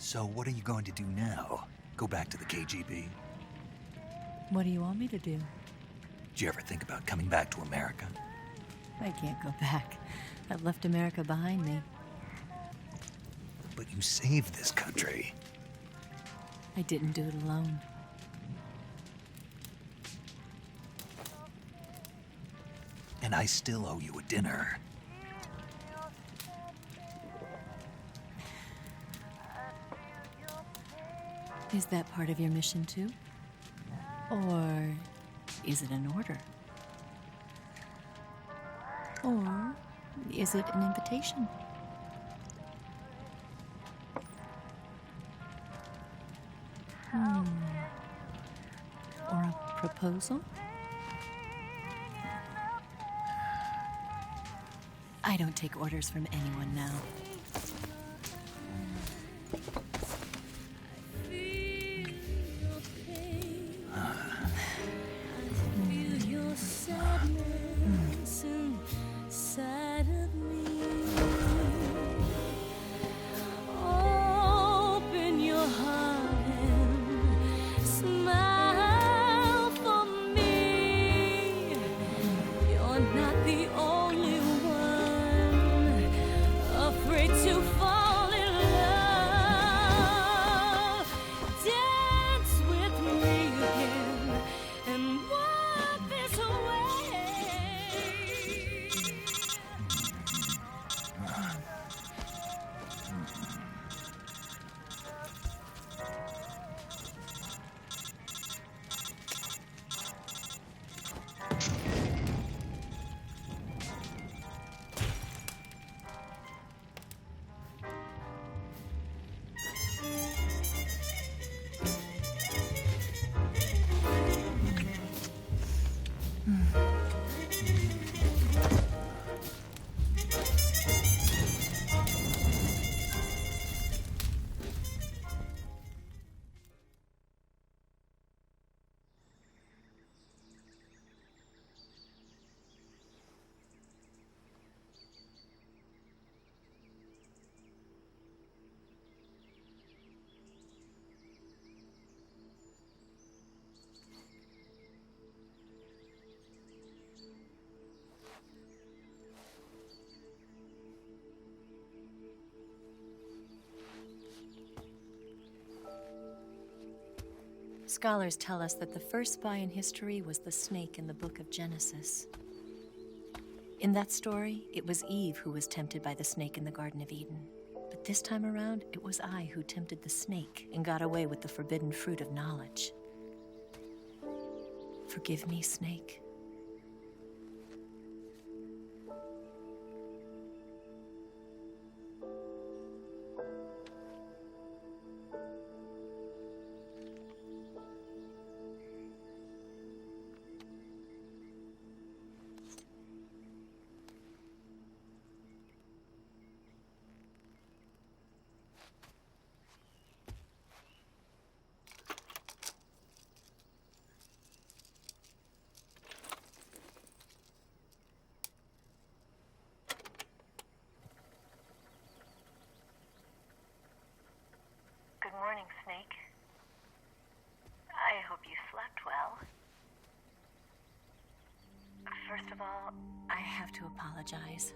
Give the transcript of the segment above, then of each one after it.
So what are you going to do now? Go back to the KGB? What do you want me to do? Did you ever think about coming back to America? I can't go back. I've left America behind me. But you saved this country. I didn't do it alone. And I still owe you a dinner. Is that part of your mission too? Or is it an order? Or is it an invitation? Or a proposal? I don't take orders from anyone now. Inside of me. Open your heart and smile for me. You're not the only one afraid to fall in love. Dance with me again and walk this way. Scholars tell us that the first spy in history was the snake in the book of Genesis. In that story, it was Eve who was tempted by the snake in the Garden of Eden. But this time around, it was I who tempted the snake and got away with the forbidden fruit of knowledge. Forgive me, snake. Good morning, Snake. I hope you slept well. First of all, I have to apologize.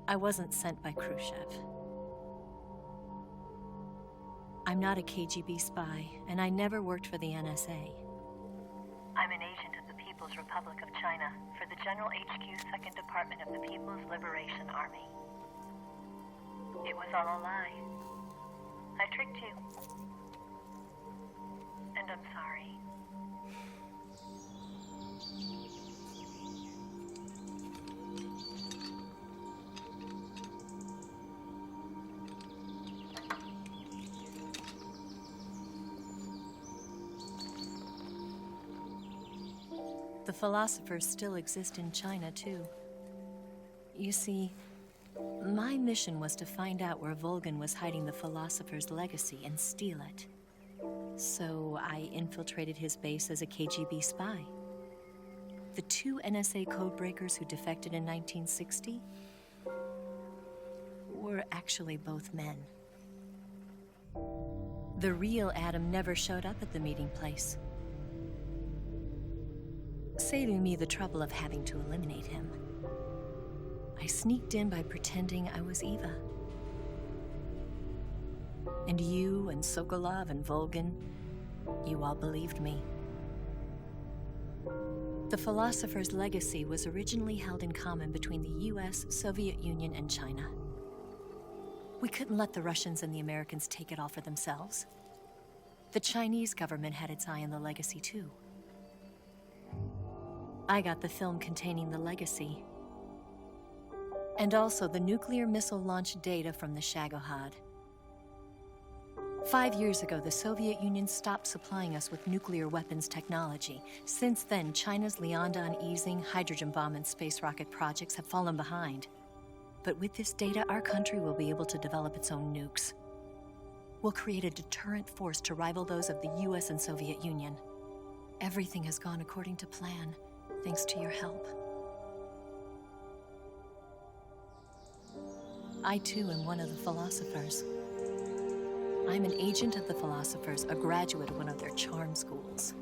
I wasn't sent by Khrushchev. I'm not a KGB spy, and I never worked for the NSA. I'm an agent of the People's Republic of China for the General HQ 2nd Department of the People's Liberation Army. It was all a lie. I tricked you. And I'm sorry. The philosophers still exist in China, too. You see, my mission was to find out where Volgin was hiding the philosopher's legacy and steal it. So I infiltrated his base as a KGB spy. The 2 NSA codebreakers who defected in 1960 were actually both men. The real Adam never showed up at the meeting place, saving me the trouble of having to eliminate him. I sneaked in by pretending I was Eva. And you and Sokolov and Volgin, you all believed me. The philosopher's legacy was originally held in common between the US, Soviet Union, and China. We couldn't let the Russians and the Americans take it all for themselves. The Chinese government had its eye on the legacy too. I got the film containing the legacy, and also the nuclear missile launch data from the Shagohod. 5 years ago, the Soviet Union stopped supplying us with nuclear weapons technology. Since then, China's Liaodong easing, hydrogen bomb, and space rocket projects have fallen behind. But with this data, our country will be able to develop its own nukes. We'll create a deterrent force to rival those of the US and Soviet Union. Everything has gone according to plan, thanks to your help. I too am one of the philosophers. I'm an agent of the philosophers, a graduate of one of their charm schools.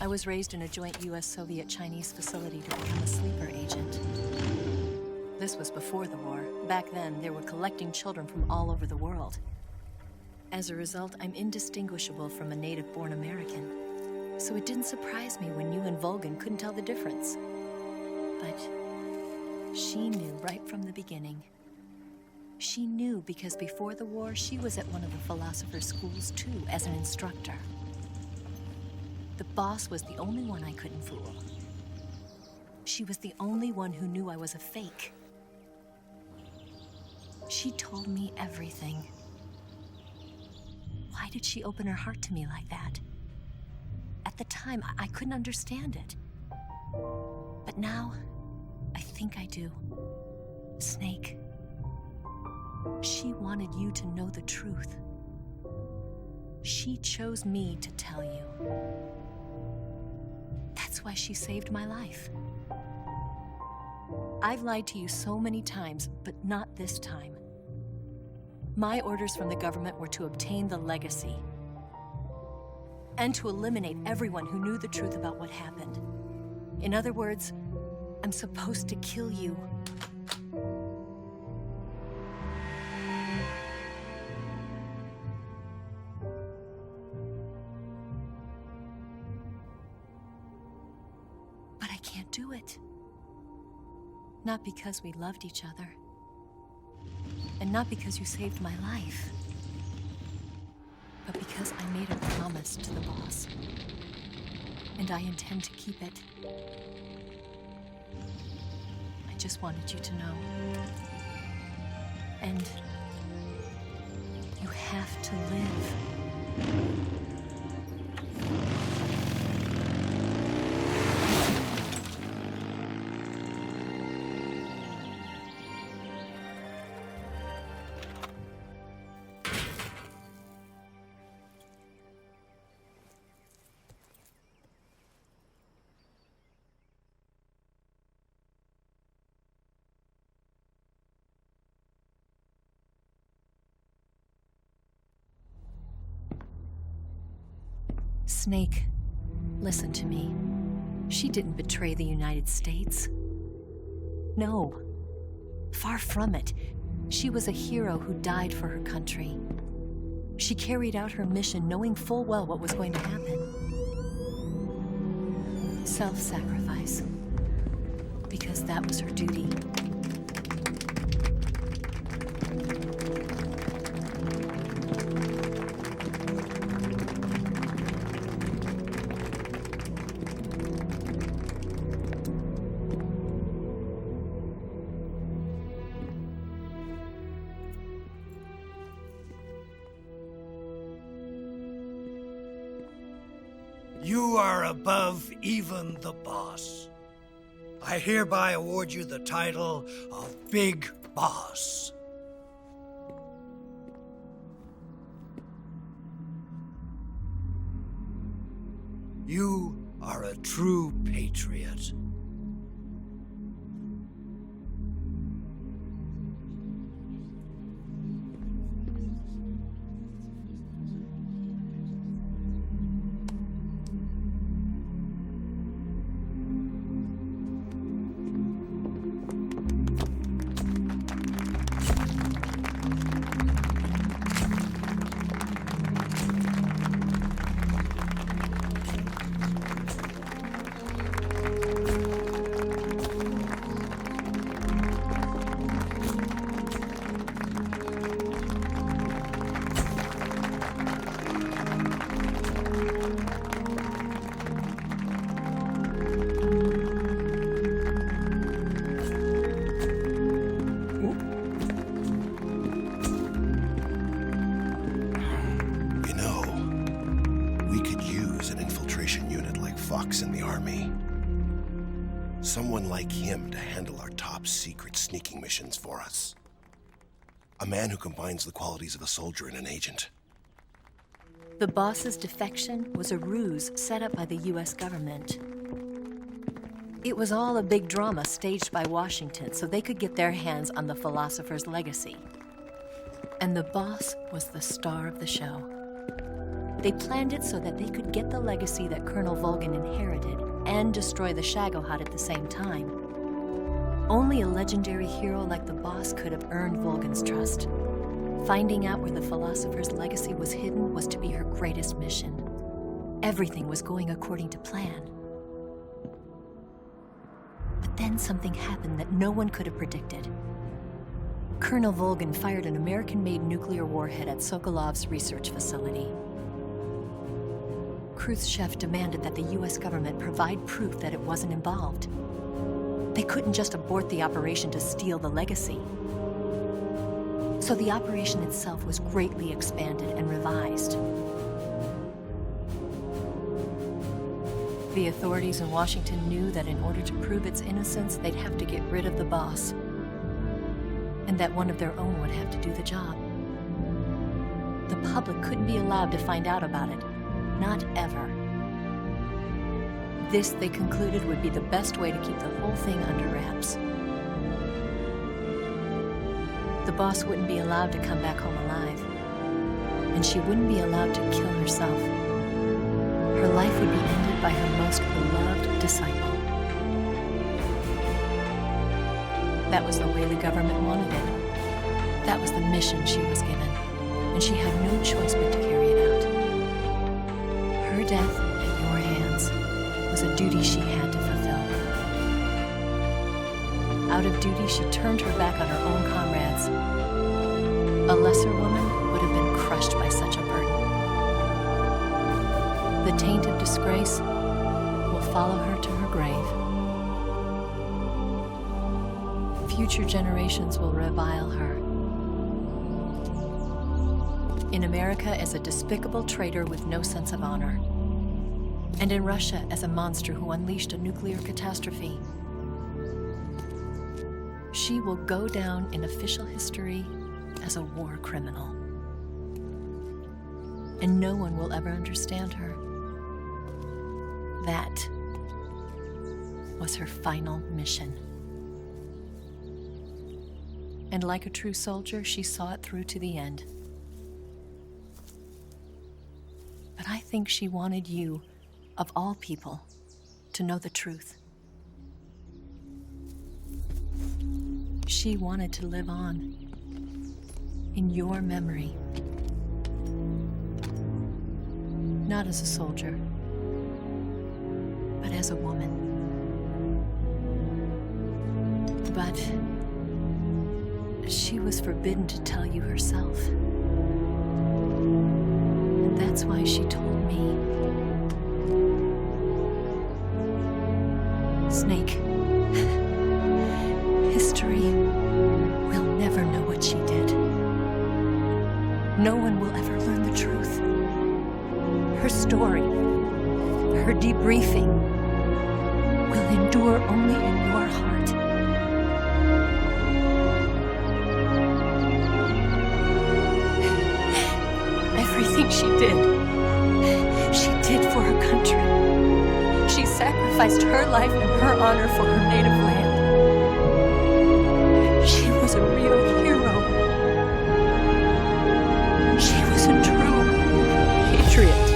I was raised in a joint US-Soviet-Chinese facility to become a sleeper agent. This was before the war. Back then, they were collecting children from all over the world. As a result, I'm indistinguishable from a native-born American. So it didn't surprise me when you and Volgin couldn't tell the difference. But she knew right from the beginning. She knew because before the war, she was at one of the philosopher's schools too, as an instructor. The boss was the only one I couldn't fool. She was the only one who knew I was a fake. She told me everything. Why did she open her heart to me like that? At the time, I couldn't understand it. But now, I think I do. Snake. She wanted you to know the truth. She chose me to tell you. That's why she saved my life. I've lied to you so many times, but not this time. My orders from the government were to obtain the legacy and to eliminate everyone who knew the truth about what happened. In other words, I'm supposed to kill you. But I can't do it. Not because we loved each other. And not because you saved my life. But because I made a promise to the boss. And I intend to keep it. I just wanted you to know. And you have to live. Snake, listen to me. She didn't betray the United States. No, far from it. She was a hero who died for her country. She carried out her mission knowing full well what was going to happen. Self-sacrifice. Because that was her duty. You are above even the boss. I hereby award you the title of Big Boss. You are a true patriot. Someone like him to handle our top secret sneaking missions for us. A man who combines the qualities of a soldier and an agent. The boss's defection was a ruse set up by the US government. It was all a big drama staged by Washington so they could get their hands on the philosopher's legacy. And the boss was the star of the show. They planned it so that they could get the legacy that Colonel Volgin inherited and destroy the Shagohod at the same time. Only a legendary hero like the boss could have earned Volgin's trust. Finding out where the philosopher's legacy was hidden was to be her greatest mission. Everything was going according to plan. But then something happened that no one could have predicted. Colonel Volgin fired an American-made nuclear warhead at Sokolov's research facility. Khrushchev demanded that the US government provide proof that it wasn't involved. They couldn't just abort the operation to steal the legacy. So the operation itself was greatly expanded and revised. The authorities in Washington knew that in order to prove its innocence, they'd have to get rid of the boss, and that one of their own would have to do the job. The public couldn't be allowed to find out about it, not ever. This, they concluded, would be the best way to keep the whole thing under wraps. The boss wouldn't be allowed to come back home alive, and she wouldn't be allowed to kill herself. Her life would be ended by her most beloved disciple. That was the way the government wanted it. That was the mission she was given, and she had no choice but to carry it out. Her death at your hands was a duty she had to fulfill. Out of duty, she turned her back on her own comrades. A lesser woman would have been crushed by such a burden. The taint of disgrace will follow her to her grave. Future generations will revile her. In America as a despicable traitor with no sense of honor. And in Russia as a monster who unleashed a nuclear catastrophe. She will go down in official history as a war criminal. And no one will ever understand her. That was her final mission. And like a true soldier, she saw it through to the end. But I think she wanted you, of all people, to know the truth. She wanted to live on in your memory. Not as a soldier, but as a woman. But she was forbidden to tell you herself. And that's why she told me. Snake, history will never know what she did. No one will ever learn the truth. Her story, her debriefing, will endure only in your heart. Everything she did for her country. She sacrificed her life and her honor for her native land. She was a real hero. She was a true patriot.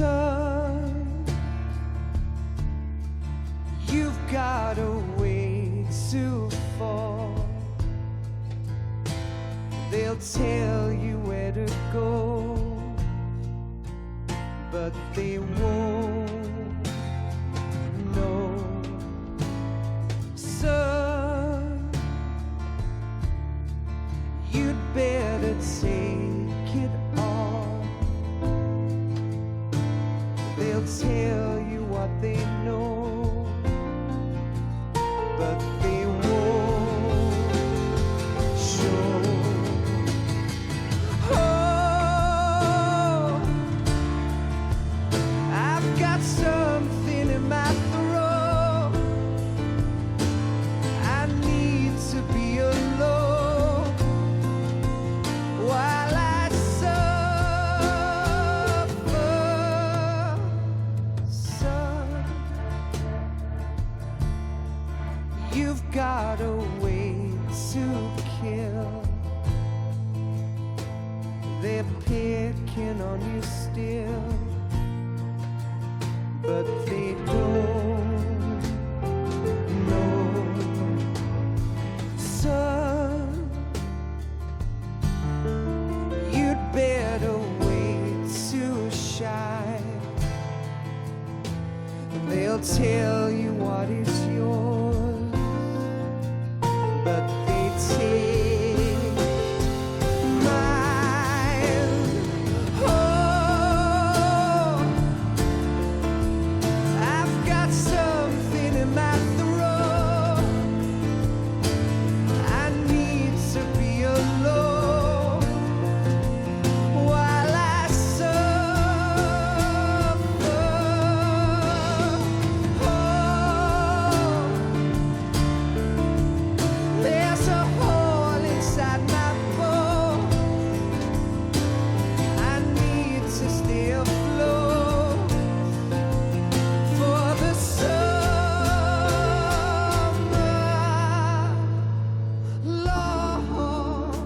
Son, you've got a way to fall. They'll tell you where to go, but they won't know. Son, you'd better take it off. They'll tell you what they know, but they won't show. Oh, I've got something in my throat. I need to be alone while I suffer. Son, you've got a way to kill. They're picking on you still, but they don't know. Son, you'd better wait to shine. They'll tell you what is yours, but they take mine. Oh, I've got something in my throat. I need to be alone while I suffer. Oh, there's a hole inside my bones. I need to stay afloat for the summer, Lord.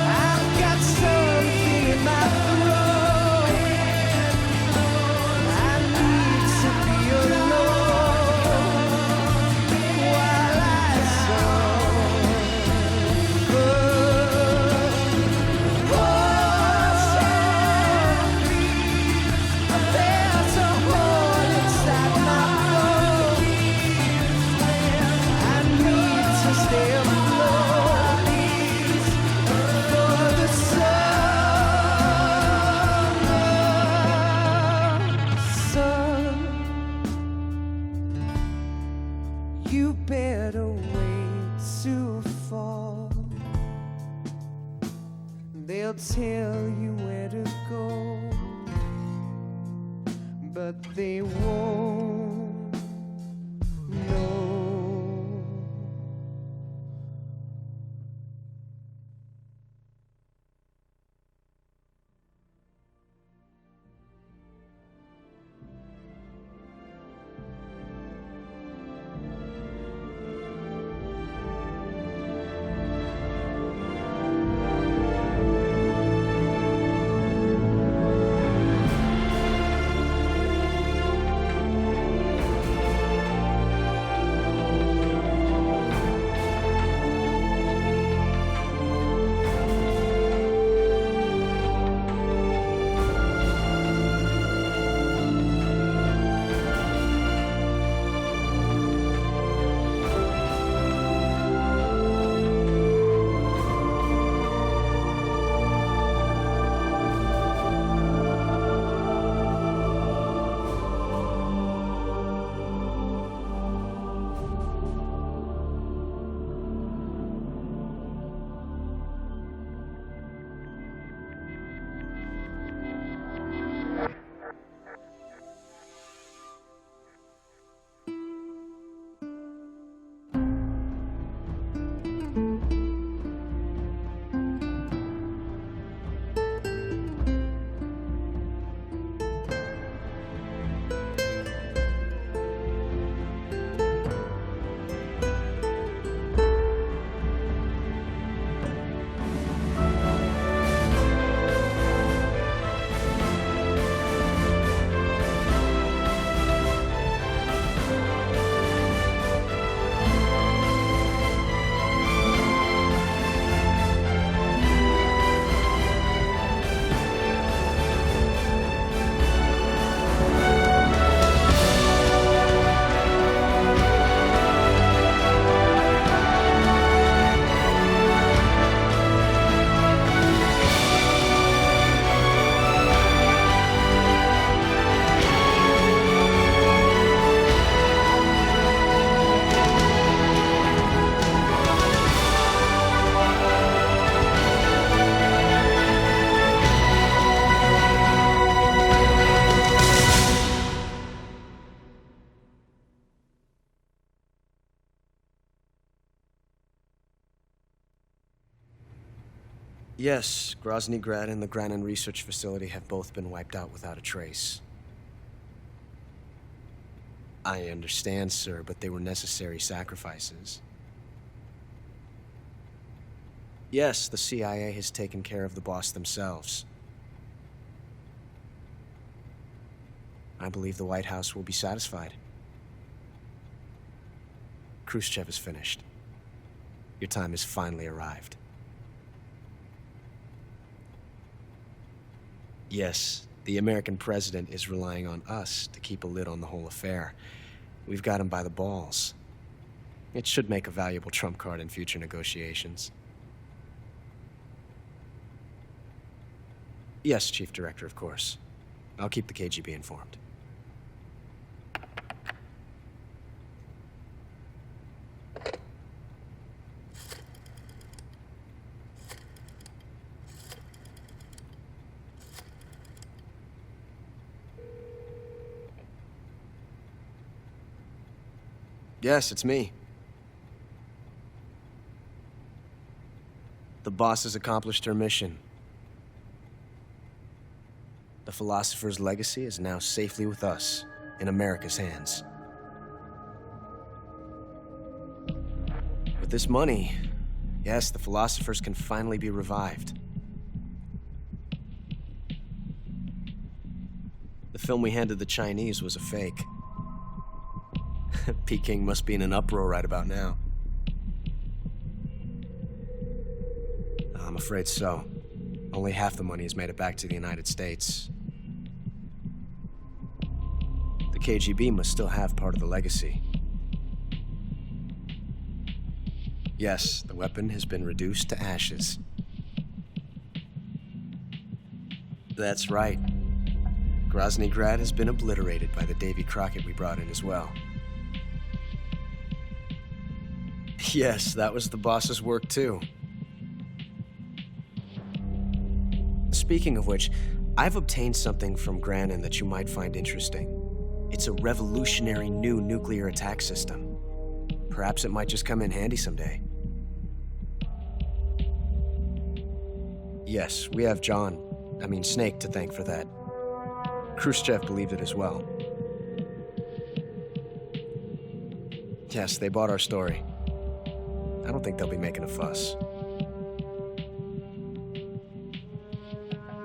I've got something in my throat. I need to be alone while I suffer. Oh, there's a hole inside my bones. I need to stay afloat for the summer. Son, you better wait to fall. They'll tell you where to go, but they won't know. Yes, Grozny Grad and the Granin Research Facility have both been wiped out without a trace. I understand, sir, but they were necessary sacrifices. Yes, the CIA has taken care of the boss themselves. I believe the White House will be satisfied. Khrushchev is finished. Your time has finally arrived. Yes, the American president is relying on us to keep a lid on the whole affair. We've got him by the balls. It should make a valuable trump card in future negotiations. Yes, Chief Director, of course. I'll keep the KGB informed. Yes, it's me. The boss has accomplished her mission. The philosopher's legacy is now safely with us, in America's hands. With this money, yes, the philosophers can finally be revived. The film we handed the Chinese was a fake. Peking must be in an uproar right about now. I'm afraid so. Only half the money has made it back to the United States. The KGB must still have part of the legacy. Yes, the weapon has been reduced to ashes. That's right. Grozny Grad has been obliterated by the Davy Crockett we brought in as well. Yes, that was the boss's work too. Speaking of which, I've obtained something from Granin that you might find interesting. It's a revolutionary new nuclear attack system. Perhaps it might just come in handy someday. Yes, we have Snake to thank for that. Khrushchev believed it as well. Yes, they bought our story. I don't think they'll be making a fuss.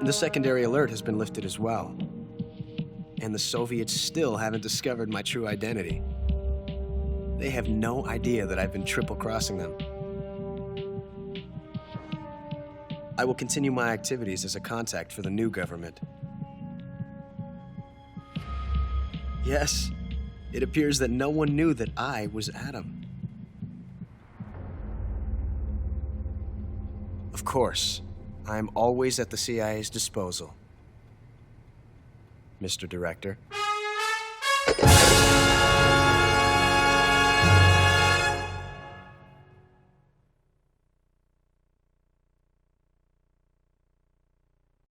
The secondary alert has been lifted as well. And the Soviets still haven't discovered my true identity. They have no idea that I've been triple-crossing them. I will continue my activities as a contact for the new government. Yes, it appears that no one knew that I was Adam. Of course, I am always at the CIA's disposal, Mr. Director.